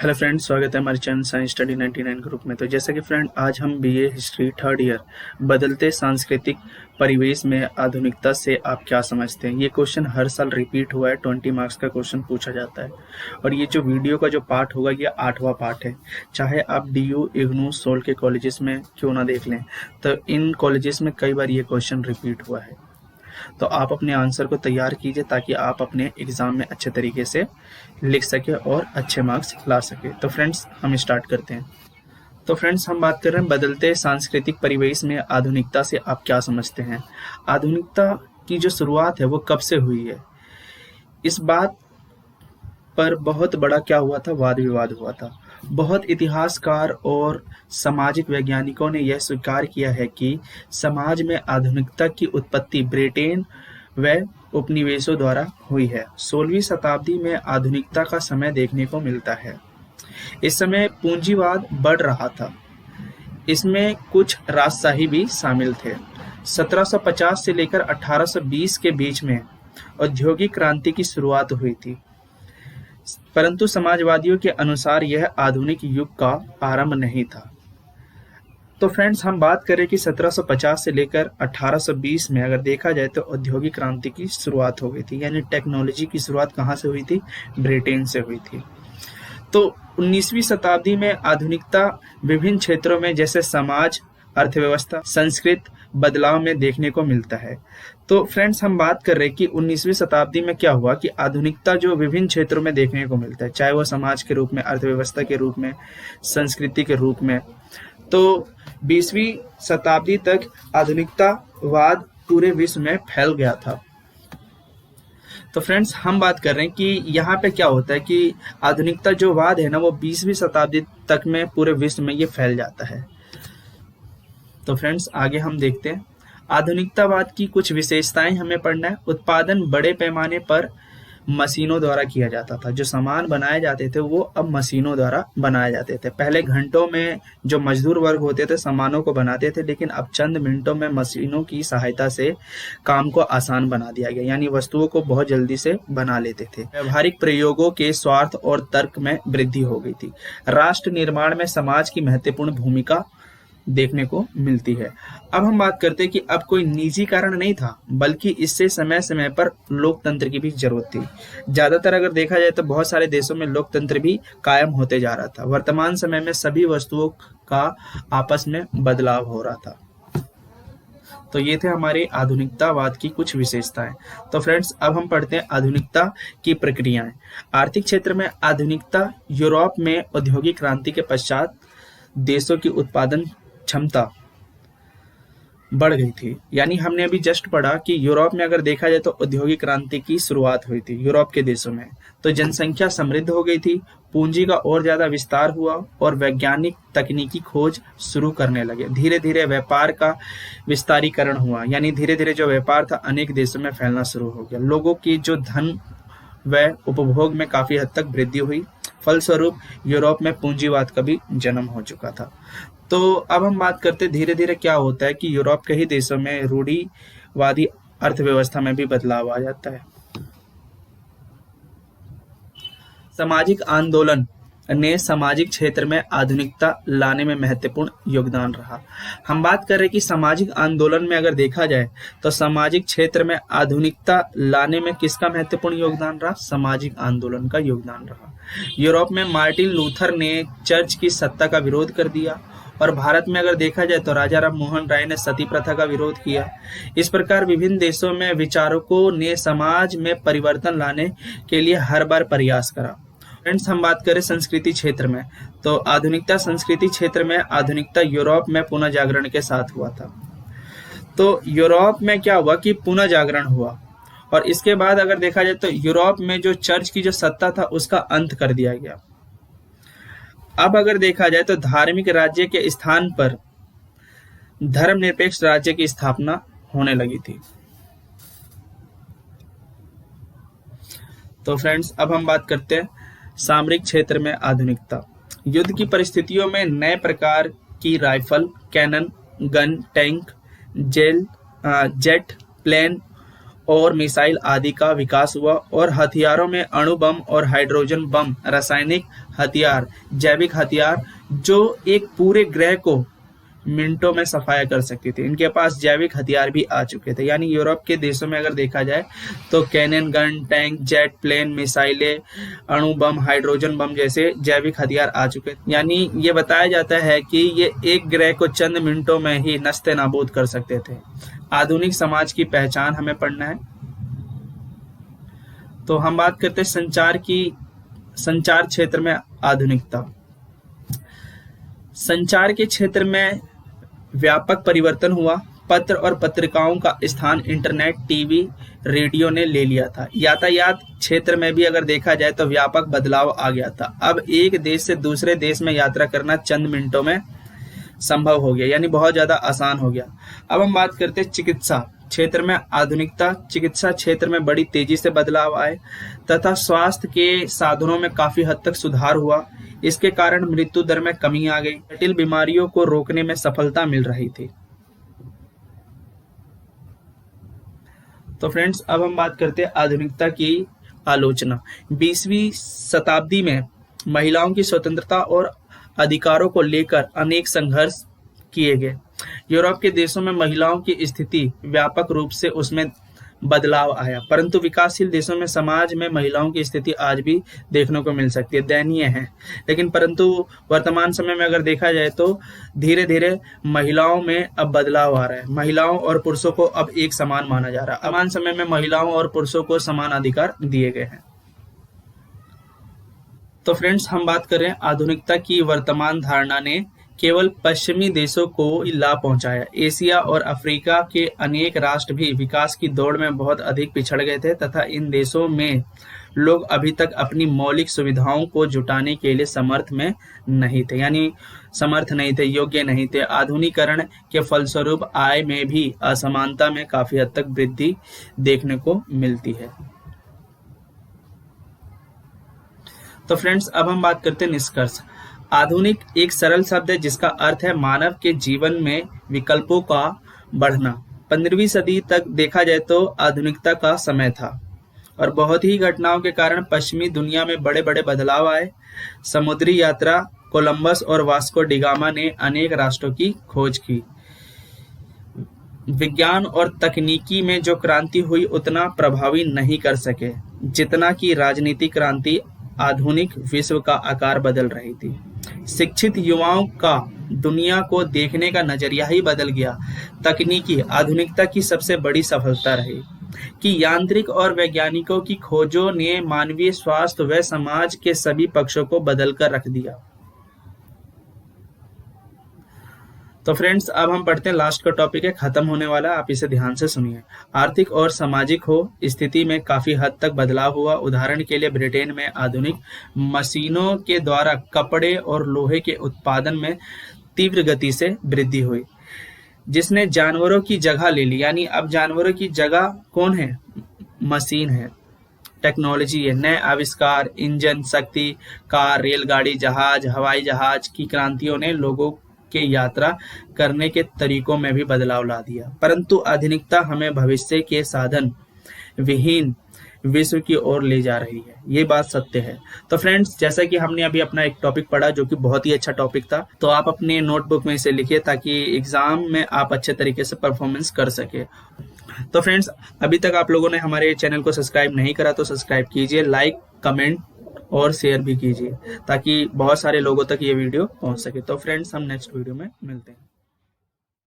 Hello friends, स्वागत है हमारे चैनल साइंस स्टडी 99 ग्रुप में। तो जैसा कि फ्रेंड आज हम बीए हिस्ट्री थर्ड ईयर बदलते सांस्कृतिक परिवेश में आधुनिकता से आप क्या समझते हैं, ये क्वेश्चन हर साल रिपीट हुआ है। 20 मार्क्स का क्वेश्चन पूछा जाता है और ये जो वीडियो का जो पार्ट होगा ये 8वां पार्ट है। चाहे आप डीयू, इग्नू, सोल के कॉलेजेस में क्यों ना देख लें, तो इन कॉलेजेस में कई बार ये क्वेश्चन रिपीट हुआ है। तो आप अपने आंसर को तैयार कीजिए ताकि आप अपने एग्जाम में अच्छे तरीके से लिख सके और अच्छे मार्क्स ला सके। तो फ्रेंड्स हम स्टार्ट करते हैं। तो फ्रेंड्स हम बात कर रहे हैं बदलते सांस्कृतिक परिवेश में आधुनिकता से आप क्या समझते हैं। आधुनिकता की जो शुरुआत है वो कब से हुई है, इस बात पर बहुत बड़ा क्या हुआ था, वाद विवाद हुआ था। बहुत इतिहासकार और सामाजिक वैज्ञानिकों ने यह स्वीकार किया है कि समाज में आधुनिकता की उत्पत्ति ब्रिटेन व उपनिवेशों द्वारा हुई है। 16वीं शताब्दी में आधुनिकता का समय देखने को मिलता है। इस समय पूंजीवाद बढ़ रहा था, इसमें कुछ राजशाही भी शामिल थे। 1750 से लेकर 1820 के बीच में औद्योगिक क्रांति की शुरुआत हुई थी, परंतु समाजवादियों के अनुसार यह आधुनिक युग का आरंभ नहीं था। तो फ्रेंड्स हम बात करें कि 1750 से लेकर 1820 में अगर देखा जाए तो औद्योगिक क्रांति की शुरुआत हो गई थी, यानी टेक्नोलॉजी की शुरुआत कहाँ से हुई थी, ब्रिटेन से हुई थी। तो 19वीं शताब्दी में आधुनिकता विभिन्न क्षेत्रों में जैसे समाज, अर्थव्यवस्था, संस्कृति बदलाव में देखने को मिलता है। तो फ्रेंड्स हम बात कर रहे हैं कि 19वीं शताब्दी में क्या हुआ कि आधुनिकता जो विभिन्न क्षेत्रों में देखने को मिलता है, चाहे वो समाज के रूप में, अर्थव्यवस्था के रूप में, संस्कृति के रूप में। तो 20वीं शताब्दी तक आधुनिकतावाद पूरे विश्व में फैल गया था। तो फ्रेंड्स हम बात कर रहे हैं कि यहाँ पे क्या होता है कि आधुनिकता जो वाद है ना, वो 20वीं शताब्दी तक में पूरे विश्व में ये फैल जाता है। तो फ्रेंड्स आगे हम देखते हैं आधुनिकतावाद की कुछ विशेषताएं हमें पढ़ना है। उत्पादन बड़े पैमाने पर मशीनों द्वारा किया जाता था। जो सामान बनाए जाते थे वो अब मशीनों द्वारा बनाए जाते थे। पहले घंटों में जो मजदूर वर्ग होते थे सामानों को बनाते थे, लेकिन अब चंद मिनटों में मशीनों की सहायता से काम को आसान बना दिया गया, यानी वस्तुओं को बहुत जल्दी से बना लेते थे। व्यवहारिक प्रयोगों के स्वार्थ और तर्क में वृद्धि हो गई थी। राष्ट्र निर्माण में समाज की महत्वपूर्ण भूमिका देखने को मिलती है। अब हम बात करते हैं कि अब कोई निजी कारण नहीं था, बल्कि इससे समय समय पर लोकतंत्र की भी जरूरत थी। ज्यादातर अगर देखा जाए तो बहुत सारे देशों में लोकतंत्र भी कायम होते जा रहा था। वर्तमान समय में सभी वस्तुओं का आपस में बदलाव हो रहा था। तो ये थे हमारे आधुनिकतावाद की कुछ विशेषताएं। तो फ्रेंड्स अब हम पढ़ते हैं आधुनिकता की प्रक्रियाएं। आर्थिक क्षेत्र में आधुनिकता यूरोप में औद्योगिक क्रांति के पश्चात देशों की उत्पादन क्षमता बढ़ गई थी। यानी हमने अभी जस्ट पढ़ा कि यूरोप में अगर देखा जाए तो औद्योगिक क्रांति की शुरुआत हुई थी यूरोप के देशों में। तो जनसंख्या समृद्ध हो गई थी, पूंजी का और ज्यादा विस्तार हुआ और वैज्ञानिक तकनीकी खोज शुरू करने लगे। धीरे धीरे व्यापार का विस्तारीकरण हुआ, यानी धीरे धीरे जो व्यापार था अनेक देशों में फैलना शुरू हो गया। लोगों की जो धन व उपभोग में काफी हद तक वृद्धि हुई। फलस्वरूप यूरोप में पूंजीवाद का भी जन्म हो चुका था। तो अब हम बात करते धीरे धीरे क्या होता है कि यूरोप के ही देशों में रूढ़िवादी अर्थव्यवस्था में भी बदलाव आ जाता है। सामाजिक आंदोलन ने सामाजिक क्षेत्र में आधुनिकता लाने में महत्वपूर्ण योगदान रहा। हम बात कर रहे हैं कि सामाजिक आंदोलन में अगर देखा जाए तो सामाजिक क्षेत्र में आधुनिकता लाने में किसका महत्वपूर्ण योगदान रहा, सामाजिक आंदोलन का योगदान रहा। यूरोप में मार्टिन लूथर ने चर्च की सत्ता का विरोध कर दिया और भारत में अगर देखा जाए तो राजा राम मोहन राय ने सती प्रथा का विरोध किया। इस प्रकार विभिन्न देशों में विचारकों ने समाज में परिवर्तन लाने के लिए हर बार प्रयास करा। फ्रेंड्स हम बात करें संस्कृति क्षेत्र में, तो आधुनिकता संस्कृति क्षेत्र में आधुनिकता यूरोप में पुनः जागरण के साथ हुआ था। तो यूरोप में क्या हुआ कि पुनः जागरण हुआ और इसके बाद अगर देखा जाए तो यूरोप में जो चर्च की जो सत्ता था उसका अंत कर दिया गया। अब अगर देखा जाए तो धार्मिक राज्य के स्थान पर धर्मनिरपेक्ष राज्य की स्थापना होने लगी थी। तो फ्रेंड्स अब हम बात करते हैं सामरिक क्षेत्र में आधुनिकता। युद्ध की परिस्थितियों में नए प्रकार की rifle, cannon, gun, tank, jet, plane और मिसाइल आदि का विकास हुआ और हथियारों में अणु बम और हाइड्रोजन बम, रासायनिक हथियार, जैविक हथियार जो एक पूरे ग्रह को मिनटों में सफाया कर सकती थी। इनके पास जैविक हथियार भी आ चुके थे। यानी यूरोप के देशों में अगर देखा जाए तो cannon gun, tank, jet plane, मिसाइलें, अणु बम, हाइड्रोजन बम जैसे जैविक हथियार आ चुके थे। यानी ये बताया जाता है कि ये एक ग्रह को चंद मिनटों में ही नस्ते नाबूद कर सकते थे। आधुनिक समाज की पहचान हमें पढ़ना है। तो हम बात करते हैं संचार क्षेत्र में आधुनिकता। संचार के क्षेत्र में व्यापक परिवर्तन हुआ। पत्र और पत्रिकाओं का स्थान इंटरनेट, टीवी, रेडियो ने ले लिया था। यातायात क्षेत्र में भी अगर देखा जाए तो व्यापक बदलाव आ गया था। अब एक देश से दूसरे देश में यात्रा करना चंद मिनटों में संभव हो गया, यानी बहुत ज्यादा आसान हो गया। अब हम बात करते हैं चिकित्सा क्षेत्र में आधुनिकता। चिकित्सा क्षेत्र में बड़ी तेजी से बदलाव आए तथा स्वास्थ्य के साधनों में काफी हद तक सुधार हुआ। इसके कारण मृत्यु दर में कमी आ गई। जटिल बीमारियों को रोकने में सफलता मिल रही थी। तो फ्रेंड्स, अब हम बात करते हैं आधुनिकता की आलोचना। 20वीं शताब्दी में महिलाओं की स्वतंत्रता और अधिकारों को लेकर अनेक संघर्ष किए गए। यूरोप के देशों में महिलाओं की स्थिति व्यापक रूप से उसमें बदलाव आया, परंतु विकासशील देशों में समाज में महिलाओं की स्थिति आज भी देखने को मिल सकती है, दयनीय है। लेकिन परंतु वर्तमान समय में अगर देखा जाए तो धीरे धीरे महिलाओं में अब बदलाव आ रहा है। महिलाओं और पुरुषों को अब एक समान माना जा रहा है। वर्तमान समय में महिलाओं और पुरुषों को समान अधिकार दिए गए हैं। तो फ्रेंड्स, हम बात करें आधुनिकता की वर्तमान धारणा ने केवल पश्चिमी देशों को लाभ पहुंचाया। एशिया और अफ्रीका के अनेक राष्ट्र भी विकास की दौड़ में बहुत अधिक पिछड़ गए थे तथा इन देशों में लोग अभी तक अपनी मौलिक सुविधाओं को जुटाने के लिए समर्थ नहीं थे, योग्य नहीं थे। आधुनिकीकरण के फलस्वरूप आय में भी असमानता में काफी हद तक वृद्धि देखने को मिलती है। तो फ्रेंड्स, अब हम बात करते हैं निष्कर्ष। आधुनिक एक सरल शब्द है जिसका अर्थ है मानव के जीवन में विकल्पों का बढ़ना। 15वीं सदी तक देखा जाए तो आधुनिकता का समय था और बहुत ही घटनाओं के कारण पश्चिमी दुनिया में बड़े बड़े बदलाव आए। समुद्री यात्रा, कोलंबस और वास्को डिगामा ने अनेक राष्ट्रों की खोज की। विज्ञान और तकनीकी में जो क्रांति हुई उतना प्रभावी नहीं कर सके जितना कि राजनीतिक क्रांति आधुनिक विश्व का आकार बदल रही थी। शिक्षित युवाओं का दुनिया को देखने का नजरिया ही बदल गया। तकनीकी आधुनिकता की सबसे बड़ी सफलता रही कि यांत्रिक और वैज्ञानिकों की खोजों ने मानवीय स्वास्थ्य व समाज के सभी पक्षों को बदलकर रख दिया। तो फ्रेंड्स, अब हम पढ़ते हैं लास्ट का टॉपिक है, खत्म होने वाला, आप इसे ध्यान से सुनिए। आर्थिक और सामाजिक स्थिति में काफी हद तक बदलाव हुआ। उदाहरण के लिए ब्रिटेन में आधुनिक मशीनों के द्वारा कपड़े और लोहे के उत्पादन में तीव्र गति से वृद्धि हुई, जिसने जानवरों की जगह ले ली। यानी अब जानवरों की जगह कौन है? मशीन है, टेक्नोलॉजी है। नए आविष्कार, इंजन शक्ति, कार, रेलगाड़ी, जहाज, हवाई जहाज की क्रांतियों ने लोगों के यात्रा करने के तरीकों में भी बदलाव ला दिया। परंतु आधुनिकता हमें भविष्य के साधन विहीन विश्व की ओर ले जा रही है, ये बात सत्य है। तो फ्रेंड्स, जैसा कि हमने अभी अपना एक टॉपिक पढ़ा जो कि बहुत ही अच्छा टॉपिक था, तो आप अपने नोटबुक में इसे लिखिए ताकि एग्जाम में आप अच्छे तरीके से परफॉर्मेंस कर सके। तो फ्रेंड्स, अभी तक आप लोगों ने हमारे चैनल को सब्सक्राइब नहीं करा तो सब्सक्राइब कीजिए, लाइक, कमेंट और शेयर भी कीजिए ताकि बहुत सारे लोगों तक ये वीडियो पहुंच सके। तो फ्रेंड्स, हम नेक्स्ट वीडियो में मिलते हैं।